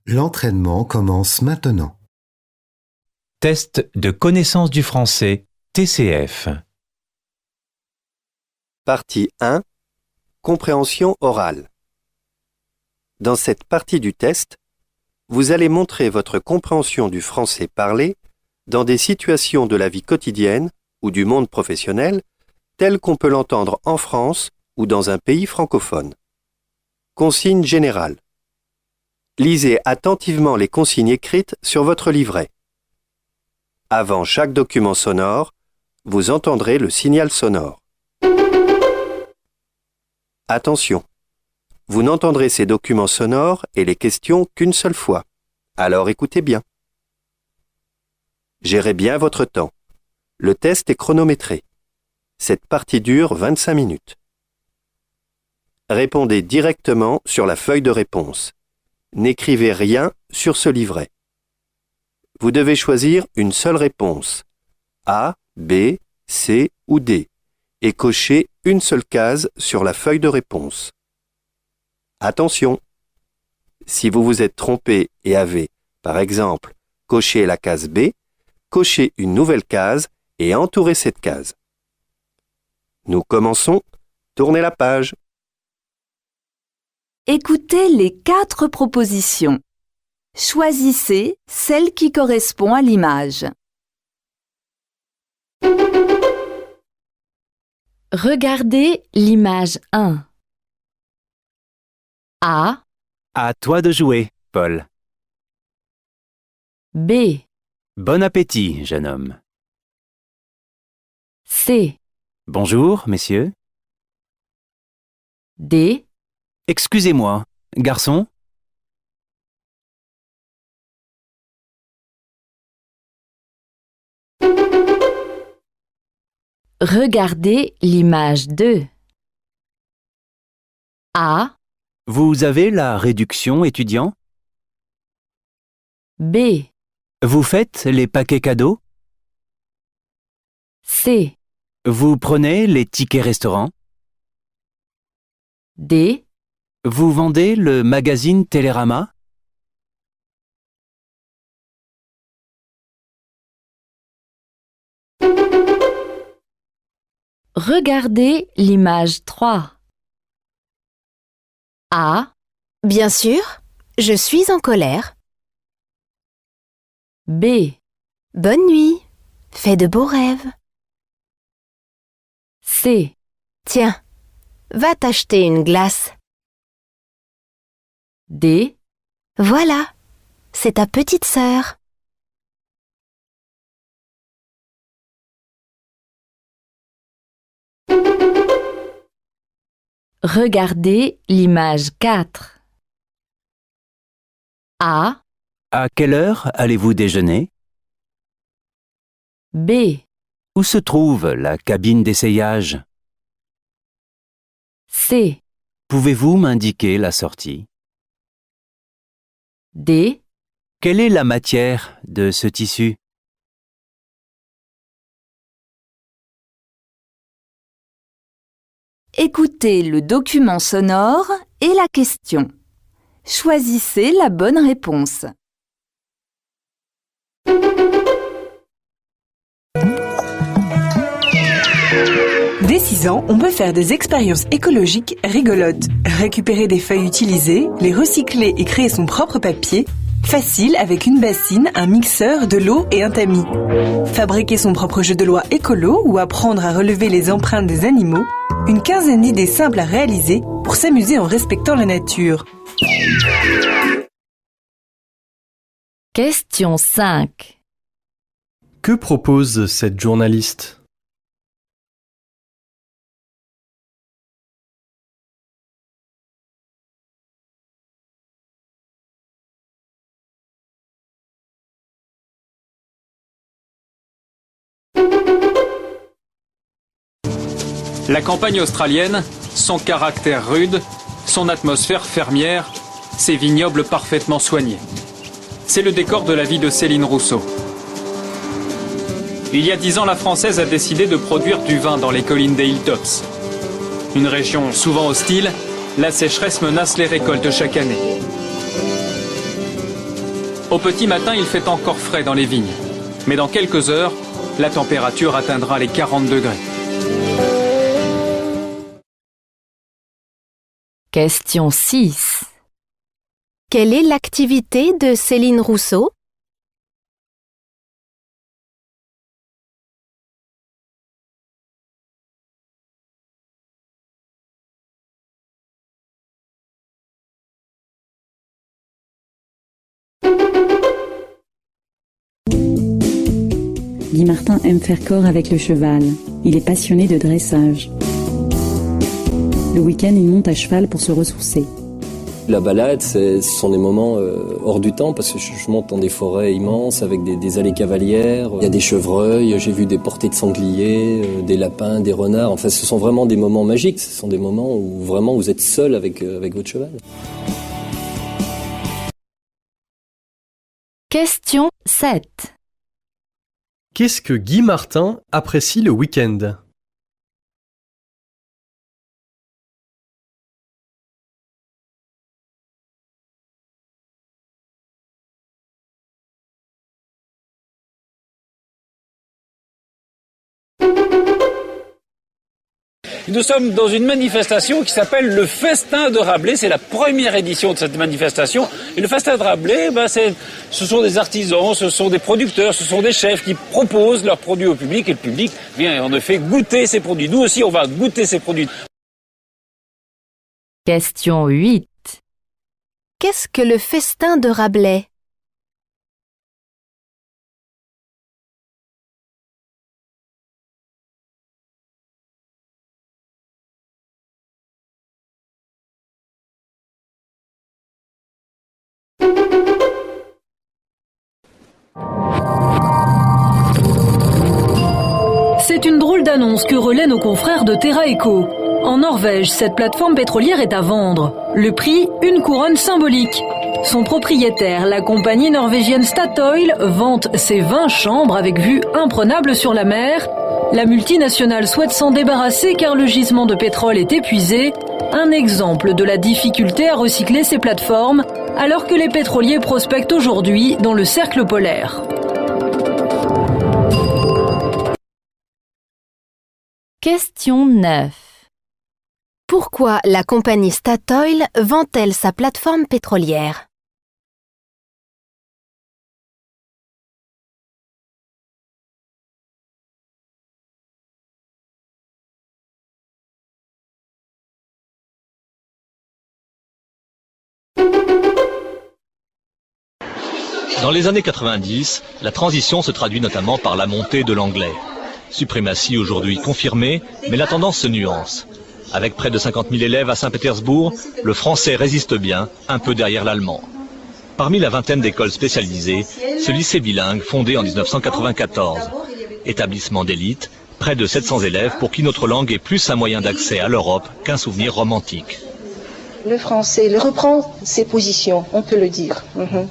L'entraînement commence maintenant. Test de connaissance du français, TCF. Partie 1. Compréhension orale. Dans cette partie du test, vous allez montrer votre compréhension du français parlé dans des situations de la vie quotidienne ou du monde professionnel telles qu'on peut l'entendre en France ou dans un pays francophone. Consignes générales. Lisez attentivement les consignes écrites sur votre livret. Avant chaque document sonore, vous entendrez le signal sonore. Attention, vous n'entendrez ces documents sonores et les questions qu'une seule fois. Alors écoutez bien. Gérez bien votre temps. Le test est chronométré. Cette partie dure 25 minutes. Répondez directement sur la feuille de réponse. N'écrivez rien sur ce livret. Vous devez choisir une seule réponse, A, B, C ou D, et cocher une seule case sur la feuille de réponse. Attention! Si vous vous êtes trompé et avez, par exemple, coché la case B, cochez une nouvelle case et entourez cette case. Nous commençons. Tournez la page. Écoutez les 4 propositions. Choisissez celle qui correspond à l'image. Regardez l'image 1. A, À toi de jouer, Paul. B, Bon appétit, jeune homme. C, Bonjour, messieurs. D, Excusez-moi, garçon. regardez l'image 2. A, Vous avez la réduction étudiant? B, Vous faites les paquets cadeaux? C, Vous prenez les tickets restaurants? D, Vous vendez le magazine Télérama? regardez l'image 3. A, Bien sûr, je suis en colère. B, Bonne nuit, fais de beaux rêves. C, Tiens, va t'acheter une glace. D, Voilà, c'est ta petite sœur. regardez l'image 4. A, À quelle heure allez-vous déjeuner? B, Où se trouve la cabine d'essayage? C, Pouvez-vous m'indiquer la sortie? D, Quelle est la matière de ce tissu? écoutez le document sonore et la question. Choisissez la bonne réponse. Dès 6 ans, on peut faire des expériences écologiques rigolotes. Récupérer des feuilles utilisées, les recycler et créer son propre papier. Facile avec une bassine, un mixeur, de l'eau et un tamis. Fabriquer son propre jeu de loi écolo ou apprendre à relever les empreintes des animaux. Une quinzaine d'idées simples à réaliser pour s'amuser en respectant la nature. Question 5. Que propose cette journaliste ? La campagne australienne, son caractère rude, son atmosphère fermière, ses vignobles parfaitement soignés. C'est le décor de la vie de Céline Rousseau. Il y a 10 ans, la Française a décidé de produire du vin dans les collines des Hilltops. Une région souvent hostile, la sécheresse menace les récoltes chaque année. Au petit matin, il fait encore frais dans les vignes. Mais dans quelques heures, la température atteindra les 40 degrés. Question 6. Quelle est l'activité de Céline Rousseau? Guy Martin aime faire corps avec le cheval. Il est passionné de dressage. Le week-end, il monte à cheval pour se ressourcer. La balade, ce sont des moments hors du temps parce que je monte dans des forêts immenses avec des allées cavalières. Il y a des chevreuils, j'ai vu des portées de sangliers, des lapins, des renards. Enfin, ce sont vraiment des moments magiques. Ce sont des moments où vraiment vous êtes seul avec votre cheval. Question 7. Qu'est-ce que Guy Martin apprécie le week-end? Nous sommes dans une manifestation qui s'appelle le Festin de Rabelais. C'est la première édition de cette manifestation. Et le Festin de Rabelais, ce sont des artisans, ce sont des producteurs, ce sont des chefs qui proposent leurs produits au public. Et le public vient en effet goûter ces produits. Nous aussi, on va goûter ces produits. Question 8. Qu'est-ce que le Festin de Rabelais? C'est une drôle d'annonce que relaient nos confrères de Terra Eco. En Norvège, cette plateforme pétrolière est à vendre. Le prix, une couronne symbolique. Son propriétaire, la compagnie norvégienne Statoil, vante ses 20 chambres avec vue imprenable sur la mer. La multinationale souhaite s'en débarrasser car le gisement de pétrole est épuisé. Un exemple de la difficulté à recycler ces plateformes alors que les pétroliers prospectent aujourd'hui dans le cercle polaire. Question 9. Pourquoi la compagnie Statoil vend-elle sa plateforme pétrolière? Dans les années 90, la transition se traduit notamment par la montée de l'anglais. Suprématie aujourd'hui confirmée, mais la tendance se nuance. Avec près de 50 000 élèves à Saint-Pétersbourg, le français résiste bien, un peu derrière l'allemand. Parmi la vingtaine d'écoles spécialisées, ce lycée bilingue fondé en 1994. Établissement d'élite, près de 700 élèves pour qui notre langue est plus un moyen d'accès à l'Europe qu'un souvenir romantique. Le français, il reprend ses positions, on peut le dire.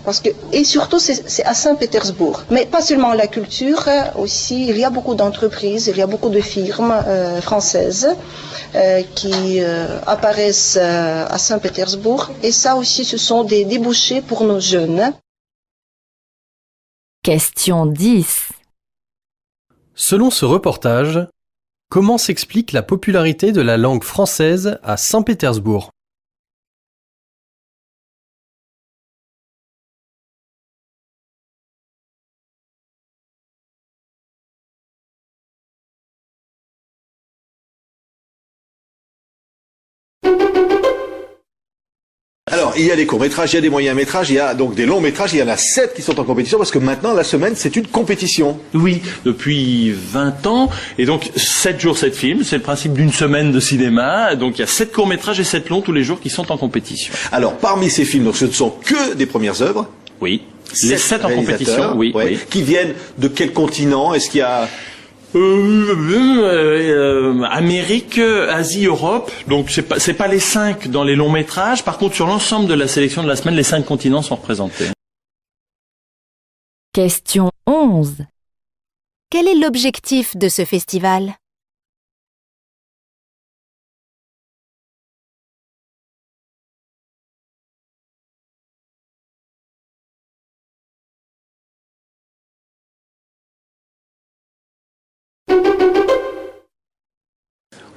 Parce que, et surtout, c'est à Saint-Pétersbourg. Mais pas seulement la culture, aussi, il y a beaucoup d'entreprises, il y a beaucoup de firmes françaises qui apparaissent à Saint-Pétersbourg. Et ça aussi, ce sont des débouchés pour nos jeunes. Question 10. Selon ce reportage, comment s'explique la popularité de la langue française à Saint-Pétersbourg? Alors, il y a des courts-métrages, il y a des moyens-métrages, il y a donc des longs-métrages, il y en a 7 qui sont en compétition parce que maintenant, la semaine, c'est une compétition. Oui, depuis 20 ans. Et donc, 7 jours, 7 films. C'est le principe d'une semaine de cinéma. Donc, il y a 7 courts-métrages et 7 longs tous les jours qui sont en compétition. Alors, parmi ces films, donc, ce ne sont que des premières œuvres. Oui. Les 7 en compétition, oui, ouais, oui. Qui viennent de quel continent? Est-ce qu'il y a... Amérique, Asie, Europe. Donc c'est pas les 5 dans les longs métrages. Par contre, sur l'ensemble de la sélection de la semaine, les 5 continents sont représentés. Question 11. Quel est l'objectif de ce festival?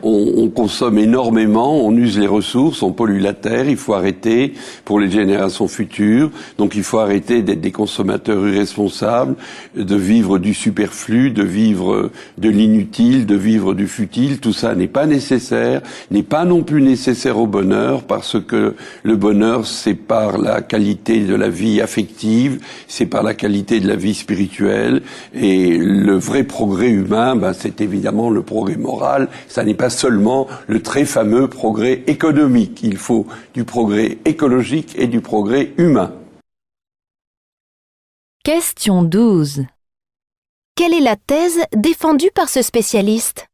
On consomme énormément, on use les ressources, on pollue la terre, il faut arrêter pour les générations futures. Donc il faut arrêter d'être des consommateurs irresponsables, de vivre du superflu, de vivre de l'inutile, de vivre du futile. Tout ça n'est pas nécessaire, n'est pas non plus nécessaire au bonheur, parce que le bonheur, c'est par la qualité de la vie affective, c'est par la qualité de la vie spirituelle. Et le vrai progrès humain, c'est évidemment le progrès moral. Ça n'est pas seulement le très fameux progrès économique. Il faut du progrès écologique et du progrès humain. Question 12. Quelle est la thèse défendue par ce spécialiste?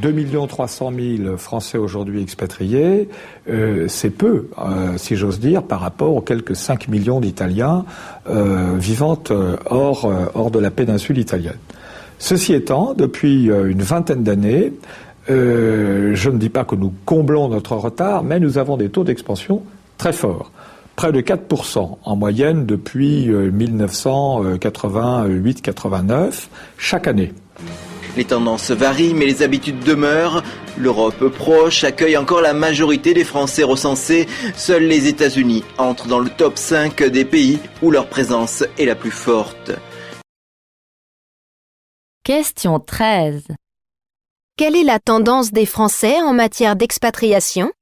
« 2 300 000 Français aujourd'hui expatriés, c'est peu, si j'ose dire, par rapport aux quelques 5 millions d'Italiens vivant hors de la péninsule italienne. Ceci étant, depuis une vingtaine d'années, je ne dis pas que nous comblons notre retard, mais nous avons des taux d'expansion très forts. Près de 4% en moyenne depuis 1988-89, chaque année. Les tendances varient, mais les habitudes demeurent. L'Europe proche accueille encore la majorité des Français recensés. Seuls les États-Unis entrent dans le top 5 des pays où leur présence est la plus forte. Question 13. Quelle est la tendance des Français en matière d'expatriation?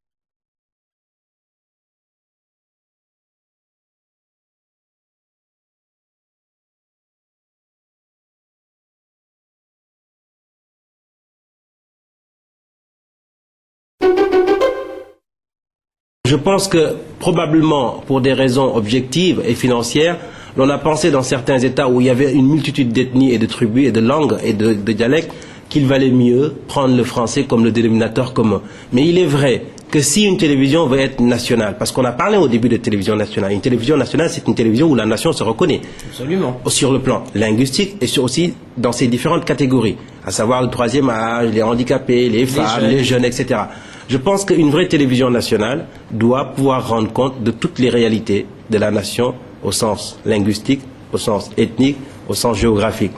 Je pense que probablement pour des raisons objectives et financières, l'on a pensé dans certains États où il y avait une multitude d'ethnies et de tribus et de langues et de dialectes qu'il valait mieux prendre le français comme le dénominateur commun. Mais il est vrai que si une télévision veut être nationale, parce qu'on a parlé au début de télévision nationale, une télévision nationale c'est une télévision où la nation se reconnaît. Absolument. Sur le plan linguistique et aussi dans ses différentes catégories, à savoir le troisième âge, les handicapés, les femmes, les jeunes, etc. Je pense qu'une vraie télévision nationale doit pouvoir rendre compte de toutes les réalités de la nation au sens linguistique, au sens ethnique, au sens géographique.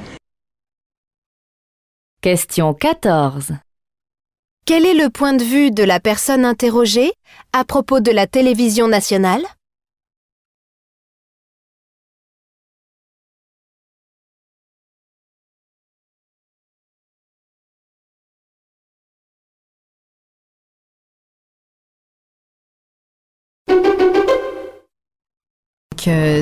Question 14. Quel est le point de vue de la personne interrogée à propos de la télévision nationale?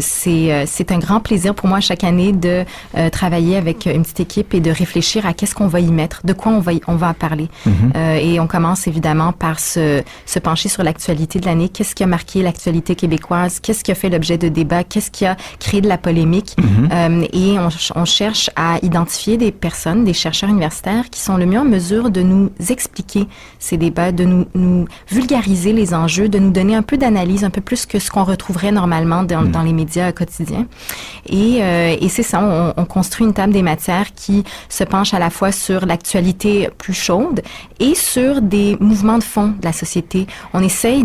C'est un grand plaisir pour moi chaque année de travailler avec une petite équipe et de réfléchir à qu'est-ce qu'on va y mettre, de quoi on va parler. Et on commence évidemment par se pencher sur l'actualité de l'année. Qu'est-ce qui a marqué l'actualité québécoise? Qu'est-ce qui a fait l'objet de débats? Qu'est-ce qui a créé de la polémique? Et on cherche à identifier des personnes, des chercheurs universitaires qui sont le mieux en mesure de nous expliquer ces débats, de nous vulgariser les enjeux, de nous donner un peu d'analyse, un peu plus que ce qu'on retrouverait normalement dans les médias quotidiens. Et c'est ça, on construit une table des matières qui se penche à la fois sur l'actualité plus chaude et sur des mouvements de fond de la société. On essaye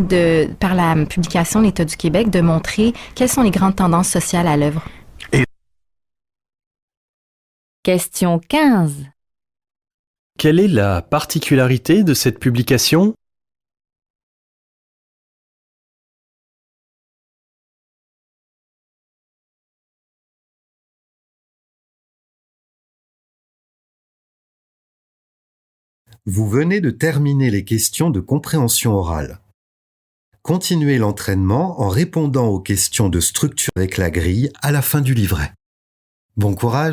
par la publication de l'État du Québec, de montrer quelles sont les grandes tendances sociales à l'œuvre. Question 15. Quelle est la particularité de cette publication ? Vous venez de terminer les questions de compréhension orale. Continuez l'entraînement en répondant aux questions de structure avec la grille à la fin du livret. Bon courage!